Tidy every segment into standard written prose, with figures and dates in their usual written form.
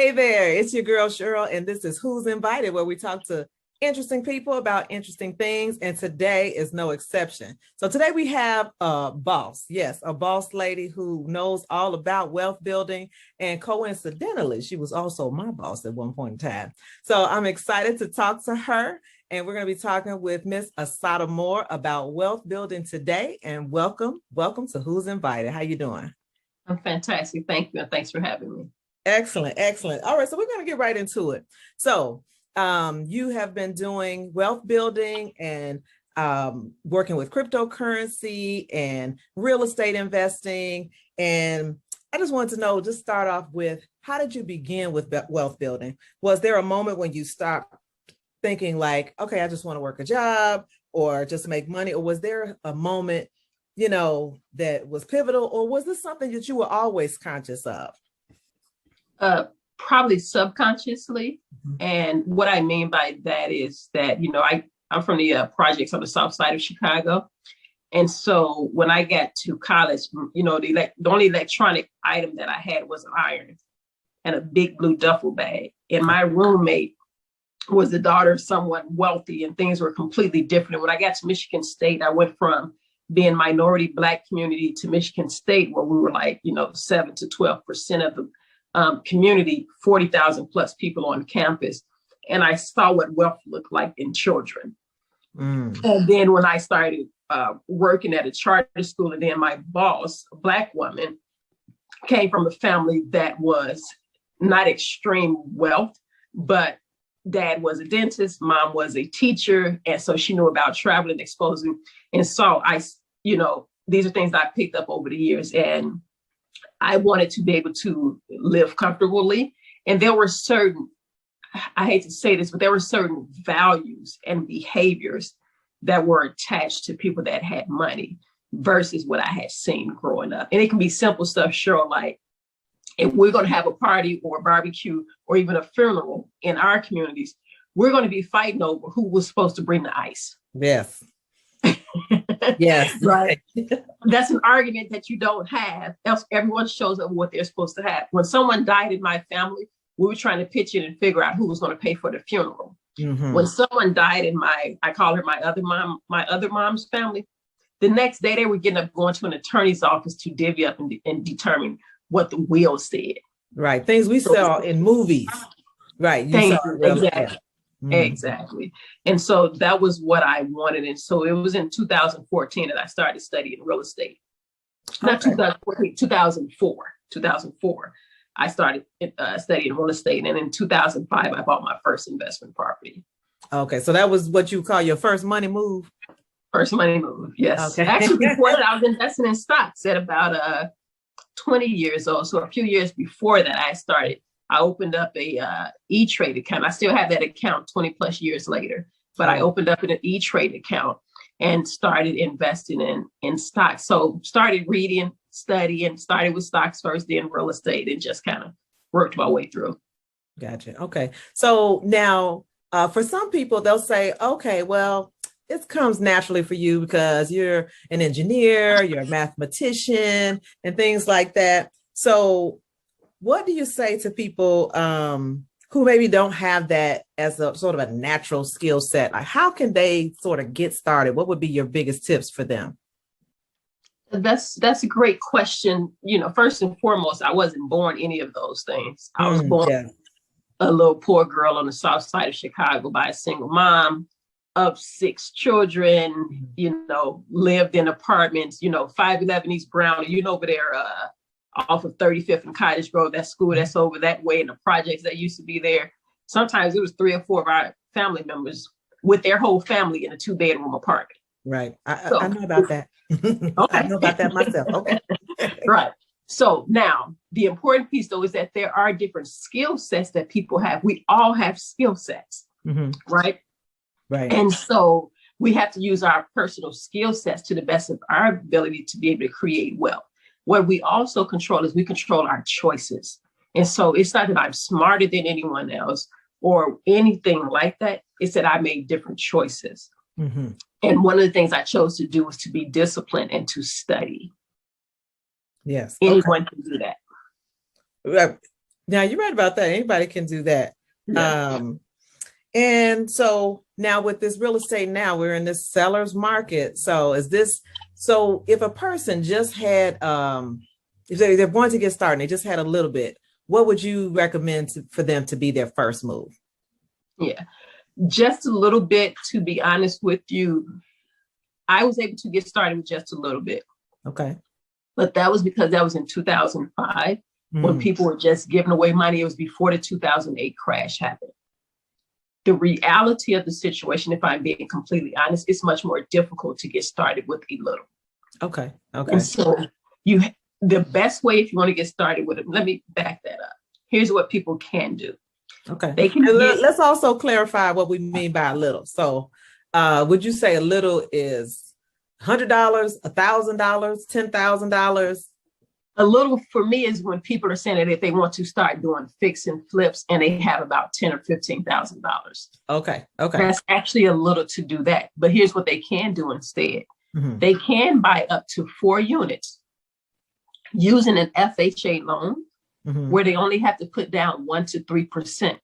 Hey there, it's your girl Cheryl, and this is Who's Invited, where we talk to interesting people about interesting things, and today is no exception. So today we have a boss, yes, a boss lady who knows all about wealth building, and coincidentally, she was also my boss at one point in time. So I'm excited to talk to her, and we're going to be talking with Miss Assata Moore about wealth building today, and welcome to Who's Invited. How you doing? I'm fantastic. Thank you, and thanks for having me. Excellent. All right, so we're going to get right into it. So you have been doing wealth building and working with cryptocurrency and real estate investing. And I just wanted to know, just start off with, how did you begin with wealth building? Was there a moment when you stopped thinking like, okay, I just want to work a job or just make money? Or was there a moment, that was pivotal? Or was this something that you were always conscious of? Probably subconsciously. Mm-hmm. And what I mean by that is that, I'm from the projects on the south side of Chicago. And so when I got to college, the only electronic item that I had was an iron and a big blue duffel bag. And my roommate was the daughter of someone wealthy, and things were completely different. And when I got to Michigan State, I went from being minority Black community to Michigan State, where we were 7 to 12% of the community, 40,000 plus people on campus. And I saw what wealth looked like in children. And then when I started working at a charter school, and then my boss, a Black woman, came from a family that was not extreme wealth, but dad was a dentist, mom was a teacher. And so she knew about travel and exposing. And so these are things I picked up over the years. And I wanted to be able to live comfortably. And there were certain, I hate to say this, but there were certain values and behaviors that were attached to people that had money versus what I had seen growing up. And it can be simple stuff, Cheryl, like if we're going to have a party or a barbecue or even a funeral in our communities, we're going to be fighting over who was supposed to bring the ice. Yes. Yes. Right. That's an argument that you don't have. Else everyone shows up what they're supposed to have. When someone died in my family, we were trying to pitch in and figure out who was going to pay for the funeral. Mm-hmm. When someone died in I call her my other mom's family, the next day they were getting up, going to an attorney's office to divvy up and determine what the will said. Right. Things we saw in movies. Right. Exactly. Exactly. And so that was what I wanted. And so it was in 2014 that I started studying real estate. Not 2014, 2004. I started studying real estate. And in 2005, I bought my first investment property. Okay. So that was what you call your first money move? First money move. Yes. Okay. Actually, before that, I was investing in stocks at about 20 years old. So a few years before that, I opened up a E-Trade account. I still have that account 20 plus years later, but I opened up an E-Trade account and started investing in stocks. So started reading, studying, started with stocks first, then real estate, and just kind of worked my way through. Gotcha. Okay. So now for some people, they'll say, okay, well, it comes naturally for you because you're an engineer, you're a mathematician and things like that. So what do you say to people who maybe don't have that as a sort of a natural skill set? Like, how can they sort of get started? What would be your biggest tips for them? That's a great question. First and foremost, I wasn't born any of those things. I was born a little poor girl on the south side of Chicago by a single mom of 6 children, lived in apartments, 511 East Brown, over there, off of 35th and Cottage Grove, that school that's over that way, and the projects that used to be there. Sometimes it was 3 or 4 of our family members with their whole family in a 2-bedroom apartment. Right. I know about that. Okay. I know about that myself. Okay. Right. So now the important piece though is that there are different skill sets that people have. We all have skill sets, right? Right. And so we have to use our personal skill sets to the best of our ability to be able to create wealth. What we also control is we control our choices. And so it's not that I'm smarter than anyone else or anything like that. It's that I made different choices. Mm-hmm. And one of the things I chose to do was to be disciplined and to study. Yes. Anyone can do that. Now you're right about that. Anybody can do that. Yeah. Um, and so now with this real estate, now we're in this seller's market. So so if a person just had, if they're going to get started, they just had a little bit, what would you recommend for them to be their first move? Yeah. Just a little bit, to be honest with you, I was able to get started with just a little bit. Okay. But that was because that was in 2005 when people were just giving away money. It was before the 2008 crash happened. The reality of the situation, if I'm being completely honest, it's much more difficult to get started with a little. Okay. Okay. And so the best way, if you want to get started with it, let me back that up. Here's what people can do. Okay. They can let's also clarify what we mean by a little. So would you say a little is $100, $1,000, $10,000? A little for me is when people are saying that if they want to start doing fix and flips and they have about $10,000 or $15,000. Okay. Okay. That's actually a little to do that. But here's what they can do instead. They can buy up to 4 units using an FHA loan where they only have to put down 1% to 3%.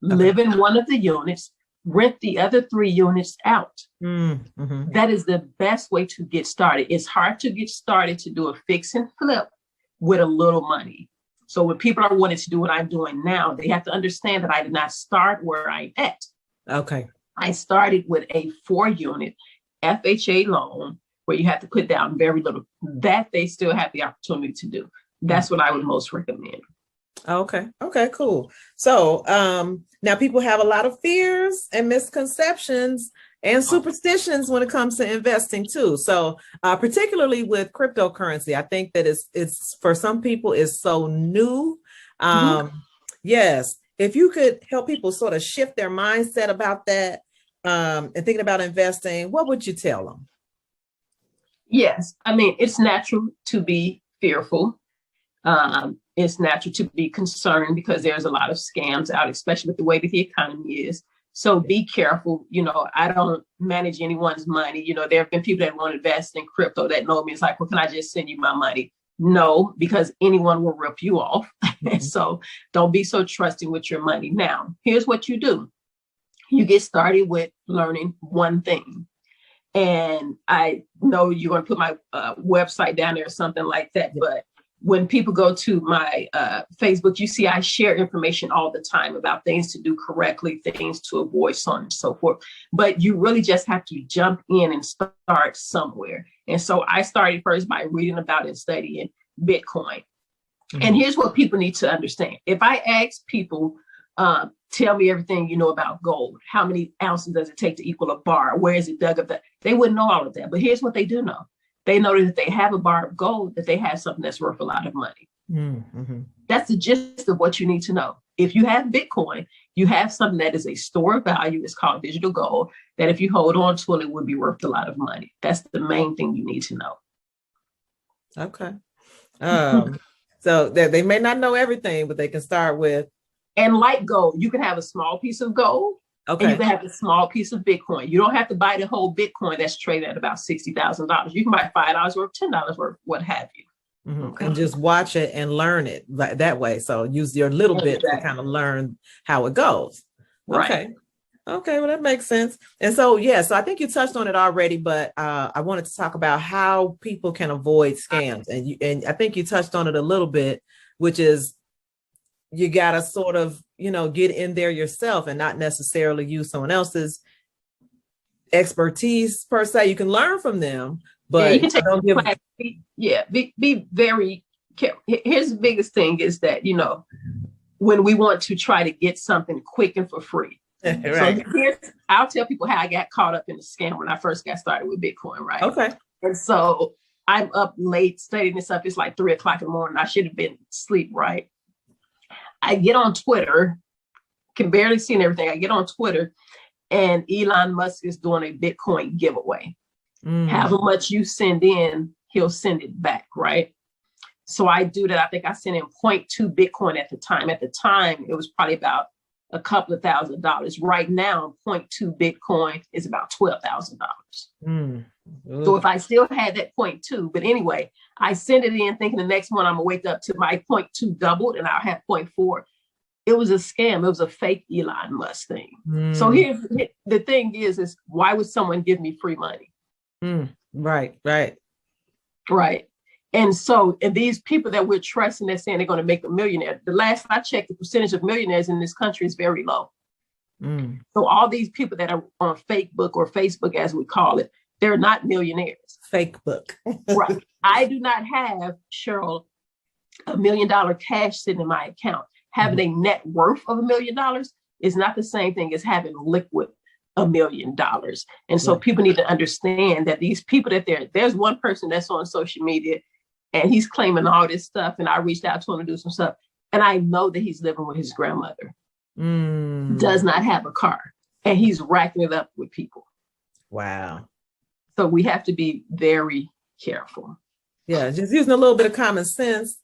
Live in one of the units, rent the other 3 units out. That is the best way to get started. It's hard to get started to do a fix and flip with a little money. So when people are wanting to do what I'm doing now, they have to understand that I did not start where I'm at. Okay. I started with a 4-unit FHA loan where you have to put down very little. That they still have the opportunity to do. That's what I would most recommend. Okay. Okay, cool. So now people have a lot of fears and misconceptions and superstitions when it comes to investing too. So particularly with cryptocurrency, I think that it's for some people is so new. Yes. If you could help people sort of shift their mindset about that and thinking about investing, what would you tell them? Yes. I mean, it's natural to be fearful. It's natural to be concerned because there's a lot of scams out, especially with the way that the economy is. So be careful. I don't manage anyone's money. There have been people that want to invest in crypto that know me. It's like, well, can I just send you my money? No, because anyone will rip you off. So don't be so trusting with your money. Now, here's what you do. You get started with learning one thing. And I know you're going to put my website down there or something like that. But when people go to my Facebook, you see I share information all the time about things to do correctly, things to avoid, so on and so forth. But you really just have to jump in and start somewhere. And so I started first by reading about and studying Bitcoin. And here's what people need to understand. If I ask people, tell me everything you know about gold, how many ounces does it take to equal a bar? Where is it dug up? They wouldn't know all of that. But here's what they do know. They know that if they have a bar of gold, that they have something that's worth a lot of money. That's the gist of what you need to know. If you have Bitcoin, you have something that is a store of value. It's called digital gold, that if you hold on to it, it would be worth a lot of money. That's the main thing you need to know. Okay. So they may not know everything, but they can start with. And like gold, you can have a small piece of gold. Okay. And you can have a small piece of Bitcoin. You don't have to buy the whole Bitcoin that's traded at about $60,000. You can buy $5 worth, $10 worth, what have you. Okay. And just watch it and learn it that way. So use your little bit to kind of learn how it goes. Right. Okay. Okay. Well, that makes sense. And so, so I think you touched on it already, but I wanted to talk about how people can avoid scams. And I think you touched on it a little bit, which is you got to sort of, get in there yourself and not necessarily use someone else's expertise per se. You can learn from them, but you can take class. Be very careful. Here's the biggest thing is that, when we want to try to get something quick and for free. Right. So I'll tell people how I got caught up in the scam when I first got started with Bitcoin, right? Okay. And so I'm up late studying this up. It's like 3:00 in the morning. I should have been asleep, right? I get on Twitter, can barely see everything. I get on Twitter and Elon Musk is doing a Bitcoin giveaway. However much you send in, he'll send it back, right? So I do that. I think I sent in 0.2 Bitcoin at the time. At the time, it was probably about a couple of $1,000s. Right now, 0.2 Bitcoin is about $12,000. So if I still had that 0.2, but anyway, I sent it in thinking the next one I'm gonna wake up to my 0.2 doubled and I'll have 0.4. It was a scam. It was a fake Elon Musk thing. So here's the thing is why would someone give me free money? Right. Right. And so, and these people that we're trusting, they're saying they're going to make a millionaire. The last I checked, the percentage of millionaires in this country is very low. So all these people that are on Facebook or Facebook, as we call it, they're not millionaires. Fake book. Right. I do not have, Cheryl, $1 million cash sitting in my account. Having a net worth of $1 million is not the same thing as having liquid $1 million. And so people need to understand that these people that there's one person that's on social media and he's claiming all this stuff. And I reached out to him to do some stuff. And I know that he's living with his grandmother, does not have a car, and he's racking it up with people. Wow. So we have to be very careful. Yeah, just using a little bit of common sense.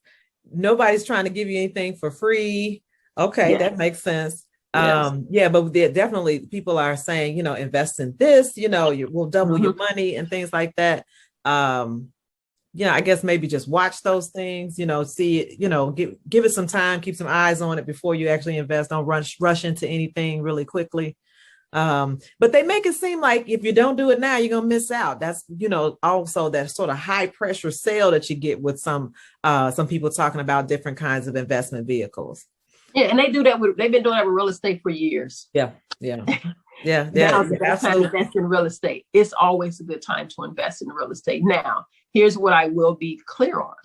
Nobody's trying to give you anything for free. Okay, that makes sense. Yes. But definitely people are saying, invest in this, we'll double your money and things like that. I guess maybe just watch those things, see it, give it some time, keep some eyes on it before you actually invest. Don't rush into anything really quickly. But they make it seem like if you don't do it now, you're going to miss out. That's, also that sort of high pressure sale that you get with some people talking about different kinds of investment vehicles. Yeah. And they've been doing that with real estate for years. Yeah. Now, that's time to invest in real estate. It's always a good time to invest in real estate. Now, here's what I will be clear on.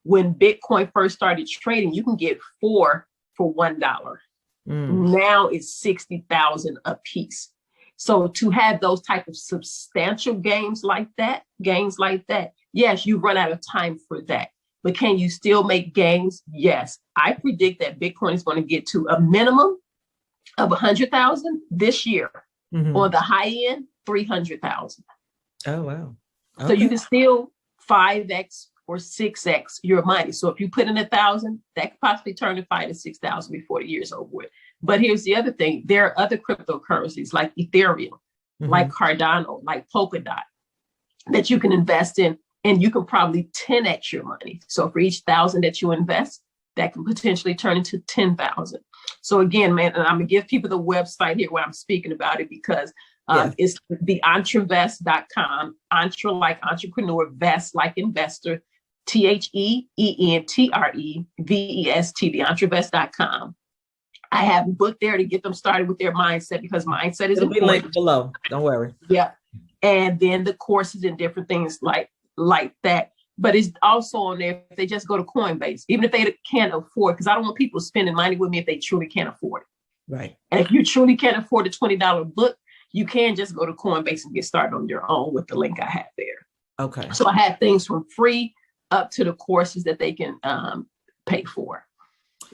When Bitcoin first started trading, you can get 4 for $1. Now it's 60,000 a piece. So to have those type of substantial gains like that, yes, you run out of time for that. But can you still make gains? Yes. I predict that Bitcoin is going to get to a minimum of 100,000 this year. On the high end, 300,000. Oh, wow. Okay. So you can still 5x or 6x your money. So if you put in 1,000, that could possibly turn to 5,000 to 6,000 before the year's over with. But here's the other thing. There are other cryptocurrencies like Ethereum, like Cardano, like Polkadot that you can invest in, and you can probably 10x your money. So for each 1,000 that you invest, that can potentially turn into 10,000. So again, man, and I'm gonna give people the website here where I'm speaking about it because it's the entrevest.com, entre like entrepreneur, vest like investor, THEENTREVEST, the entrevest.com. I have a book there to get them started with their mindset because mindset is important. It'll be linked below. Don't worry. Yeah. And then the courses and different things like that. But it's also on there if they just go to Coinbase, even if they can't afford, because I don't want people spending money with me if they truly can't afford it. Right. And if you truly can't afford a $20 book, you can just go to Coinbase and get started on your own with the link I have there. Okay. So I have things from free up to the courses that they can pay for.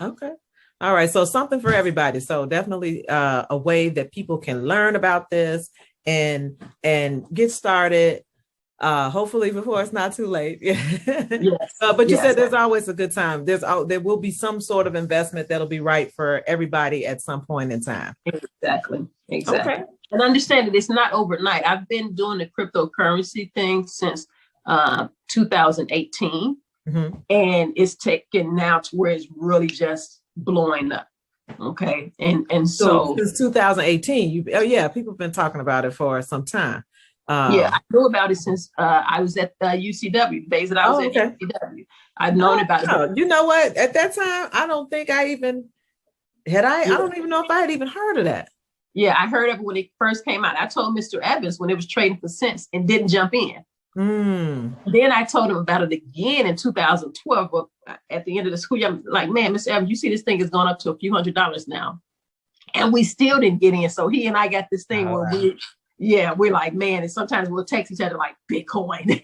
Okay. All right. So something for everybody. So definitely a way that people can learn about this and get started. Hopefully before it's not too late. Yes. But you said there's always a good time. There will be some sort of investment that'll be right for everybody at some point in time. Exactly. Okay. And understand that it's not overnight. I've been doing the cryptocurrency thing since 2018, and it's taken now to where it's really just blowing up. Okay. And so since 2018, people have been talking about it for some time. I knew about it since I was at UCW, the days that I was at UCW. I've known about it. You know what? At that time, I don't think I even I don't even know if I had even heard of that. Yeah, I heard of it when it first came out. I told Mr. Evans when it was trading for cents and didn't jump in. Then I told him about it again in 2012. But at the end of the school year, I'm like, man, Mr. Evans, you see this thing has gone up to a few $100s now. And we still didn't get in. So he and I got this thing where we're like, man, and sometimes we'll text each other like Bitcoin.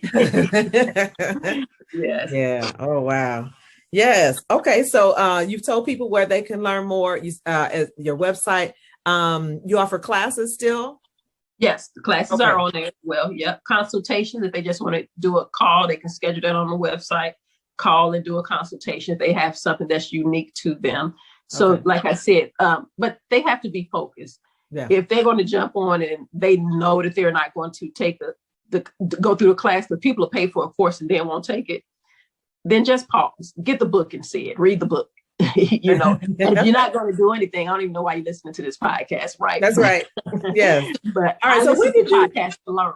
Yes. Yeah. Oh, wow. Yes. Okay. So you've told people where they can learn more at your website. You offer classes still? Yes, the classes are on there as well. Yep. Consultations. If they just want to do a call, they can schedule that on the website. Call and do a consultation if they have something that's unique to them. So like I said, but they have to be focused. Yeah. If they're going to jump on and they know that they're not going to take go through the class, the people will pay for a course and then won't take it, then just pause, get the book and see it, read the book, You know, and if you're not going to do anything, I don't even know why you're listening to this podcast, right? That's right. Yes. But All right. I So listen when did to you? podcasts to learn.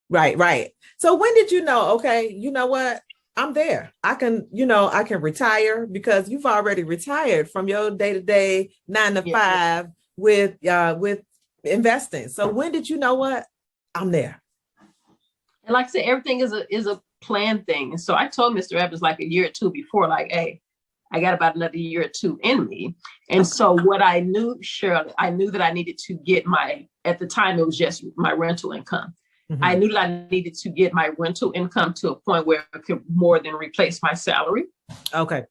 Right, right. So when did you know, okay, you know what? I'm there. I can, I can retire because you've already retired from your day-to-day 9 to 5 with investing. So when did you know what? I'm there. And like I said, everything is a planned thing. And so I told Mr. Evans like a year or two before, like, hey, I got about another year or two in me. And so what I knew, Cheryl, I knew that I needed to get at the time, it was just my rental income. Mm-hmm. I knew that I needed to get my rental income to a point where it could more than replace my salary. Okay.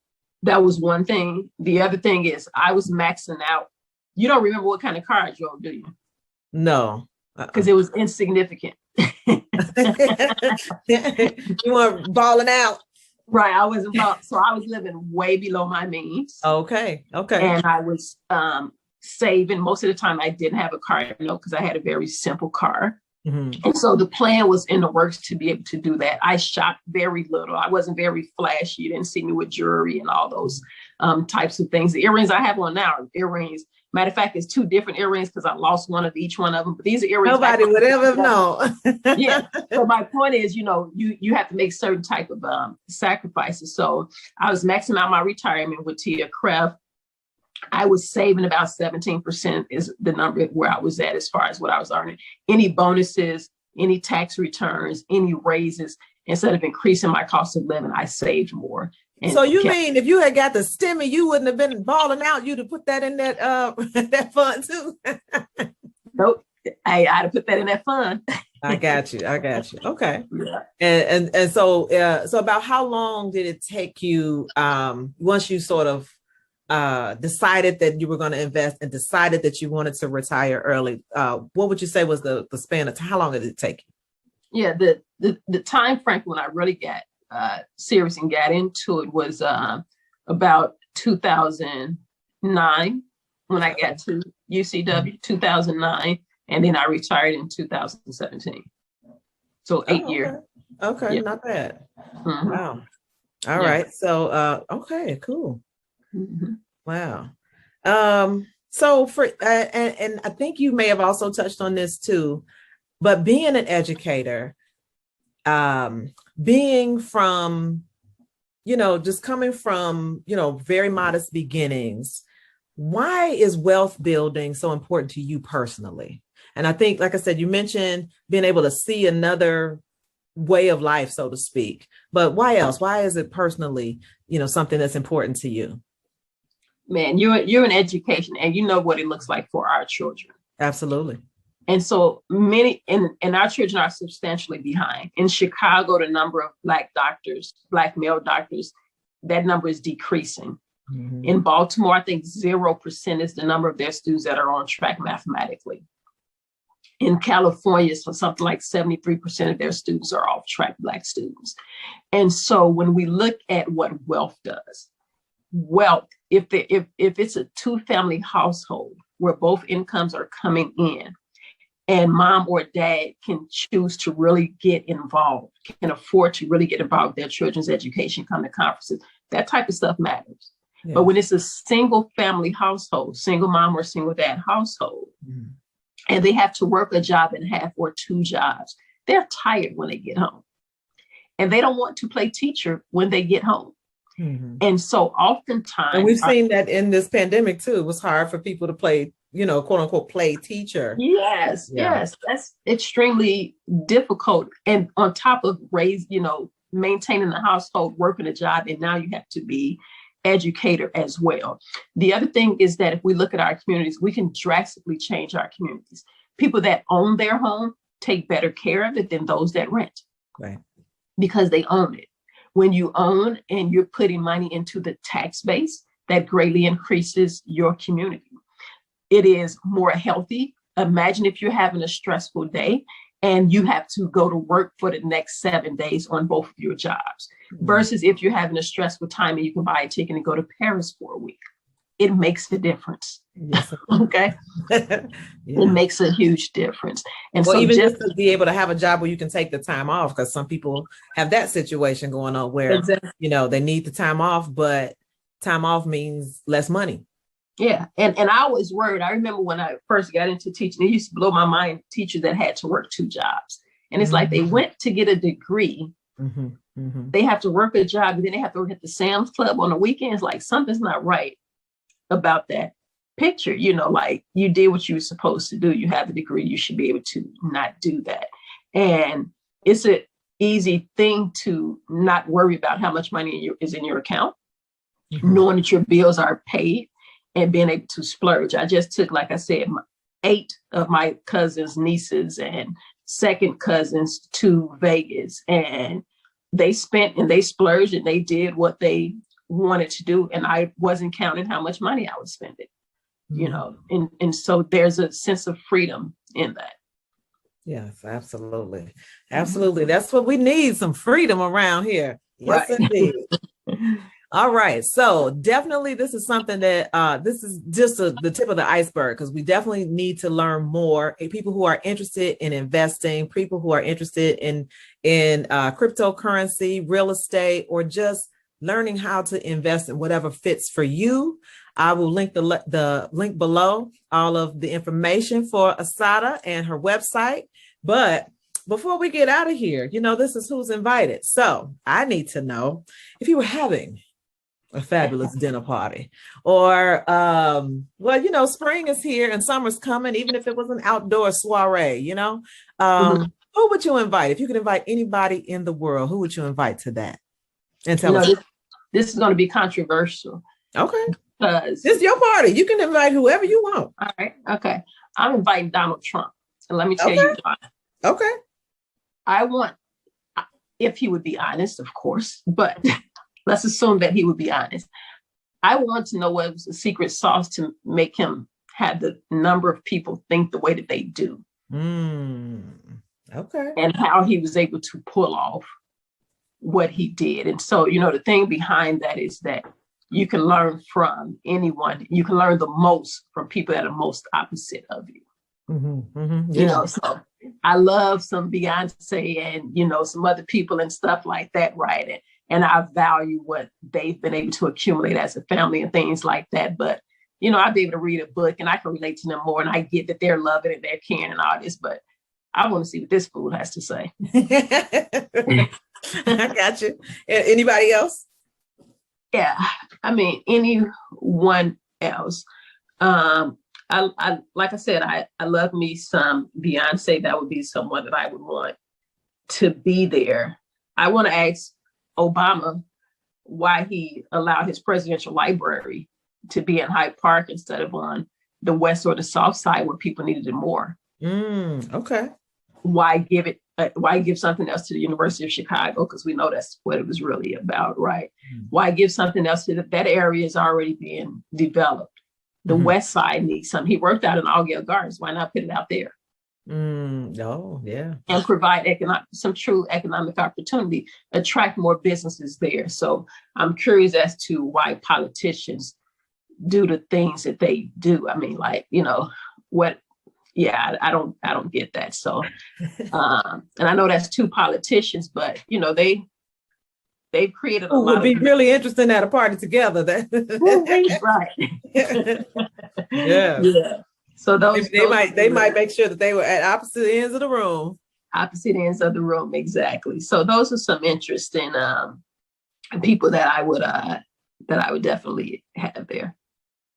That was one thing. The other thing is I was maxing out. You don't remember what kind of car I drove, do you? No. Because it was insignificant. You weren't balling out. Right. I wasn't so I was living way below my means. Okay. Okay. And I was saving. Most of the time I didn't have a car, because I had a very simple car. Mm-hmm. And so the plan was in the works to be able to do that. I shopped very little. I wasn't very flashy. You didn't see me with jewelry and all those types of things. The earrings I have on now are earrings. Matter of fact, it's 2 different earrings because I lost one of each one of them. But these are earrings. Nobody would ever know. Yeah. So my point is, you have to make certain type of sacrifices. So I was maxing out my retirement with Tia Craft. I was saving about 17% is the number where I was at as far as what I was earning. Any bonuses, any tax returns, any raises, instead of increasing my cost of living, I saved more. So you mean if you had got the stimmy, you wouldn't have been balling out? You'd have put that in that that fund too. Nope, I'd have put that in that fund. I got you. Okay. Yeah. And so about how long did it take you once you sort of decided that you were going to invest and decided that you wanted to retire early? What would you say was the span of time? How long did it take you? Yeah, the time frame when I really got serious and got into it was about 2009 when I got to UCW, 2009, and then I retired in 2017. So 8 years. Okay, yeah. Not bad. Mm-hmm. Wow. All right. So okay, cool. Mm-hmm. Wow. So for and I think you may have also touched on this too, but being an educator, being from, just coming from, very modest beginnings, why is wealth building so important to you personally? And I think, like I said, you mentioned being able to see another way of life, so to speak, but why else? Why is it personally, something that's important to you? Man, you're in education and you know what it looks like for our children. Absolutely. And so many, and our children are substantially behind. In Chicago, the number of Black male doctors, that number is decreasing. Mm-hmm. In Baltimore, I think 0% is the number of their students that are on track mathematically. In California, it's something like 73% of their students are off track, Black students. And so when we look at what wealth does, if it's a 2-family household where both incomes are coming in, and mom or dad can choose to really get involved, can afford to really get involved with their children's education, come to conferences, that type of stuff matters. Yeah. But when it's a single family household, single mom or single dad household, mm-hmm. and they have to work a job and a half or 2 jobs, they're tired when they get home. And they don't want to play teacher when they get home. Mm-hmm. And so oftentimes, and we've seen that in this pandemic too, it was hard for people to play, quote unquote, play teacher. Yes. That's extremely difficult. And on top of maintaining the household, working a job, and now you have to be educator as well. The other thing is that if we look at our communities, we can drastically change our communities. People that own their home take better care of it than those that rent. Right. Because they own it. When you own and you're putting money into the tax base, that greatly increases your community. It is more healthy. Imagine if you're having a stressful day and you have to go to work for the next 7 days on both of your jobs, versus if you're having a stressful time and you can buy a ticket and go to Paris for a week. It makes a difference. Yes. Okay. Yeah. It makes a huge difference. And so even just to be able to have a job where you can take the time off, because some people have that situation going on where, exactly. They need the time off, but time off means less money. Yeah. And I was worried. I remember when I first got into teaching, it used to blow my mind, teachers that had to work 2 jobs. And it's like they went to get a degree. They have to work a job, and then they have to work at the Sam's Club on the weekends. Like something's not right about that picture. Like you did what you were supposed to do. You have a degree. You should be able to not do that. And it's an easy thing to not worry about how much money is in your account, knowing that your bills are paid and being able to splurge. I just took, like I said, 8 of my cousins, nieces, and second cousins to Vegas, and they spent and they splurged and they did what they wanted to do. And I wasn't counting how much money I was spending, and so there's a sense of freedom in that. Yes, absolutely. Absolutely. That's what we need, some freedom around here. Yes, right. Indeed. All right. So definitely this is something that this is just the tip of the iceberg, because we definitely need to learn more. People who are interested in investing, people who are interested in cryptocurrency, real estate, or just learning how to invest in whatever fits for you. I will link the link below, all of the information for Assata and her website. But before we get out of here, this is Who's Invited. So I need to know if you were having a fabulous dinner party, or spring is here and summer's coming, even if it was an outdoor soiree, who would you invite? If you could invite anybody in the world, who would you invite to that? And tell us. This is going to be controversial. Okay. It's your party. You can invite whoever you want. All right. Okay. I'm inviting Donald Trump. And let me tell you why. Okay. I want, if he would be honest, of course, but let's assume that he would be honest. I want to know what was the secret sauce to make him have the number of people think the way that they do. Okay. And how he was able to pull off what he did. And so, the thing behind that is that you can learn from anyone. You can learn the most from people that are most opposite of you. Yeah. So I love some Beyonce and, some other people and stuff like that, right? And I value what they've been able to accumulate as a family and things like that. But, I'd be able to read a book and I can relate to them more, and I get that they're loving and they're caring and all this, but I want to see what this fool has to say. I got you. Anybody else? Yeah, I mean, anyone else. I like I said, I love me some Beyonce. That would be someone that I would want to be there. I want to ask Obama why he allowed his presidential library to be in Hyde Park instead of on the west or the south side where people needed it more. Okay. Why give something else to the University of Chicago? Because we know that's what it was really about, right? Why give something else to that area is already being developed. The west side needs some. He worked out in Allgale Gardens. Why not put it out there? Oh, yeah. And provide some true economic opportunity, attract more businesses there. So I'm curious as to why politicians do the things that they do. I mean, what? Yeah, I don't get that. So, and I know that's 2 politicians, but they've created a lot. It would be really interesting at a party together. Right. Yeah. So they might make sure that they were at opposite ends of the room. Opposite ends of the room, exactly. So those are some interesting people that I would definitely have there.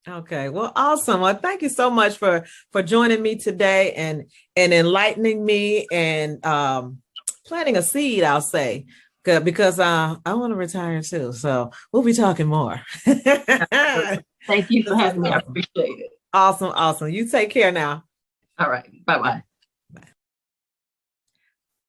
Okay, well, awesome. Well, thank you so much for joining me today and enlightening me and planting a seed, I'll say, because I want to retire too. So we'll be talking more. Thank you for having me. I appreciate it. Awesome. You take care now. All right. Bye-bye. Bye.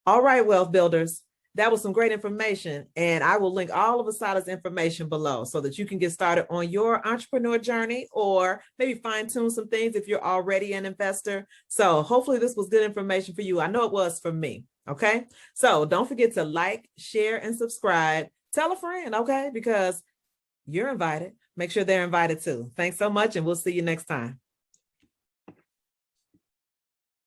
All right, wealth builders. That was some great information, and I will link all of Assata's information below so that you can get started on your entrepreneur journey, or maybe fine tune some things if you're already an investor. So hopefully this was good information for you. I know it was for me. Okay. So don't forget to like, share, and subscribe. Tell a friend. Okay. Because you're invited. Make sure they're invited too. Thanks so much. And we'll see you next time.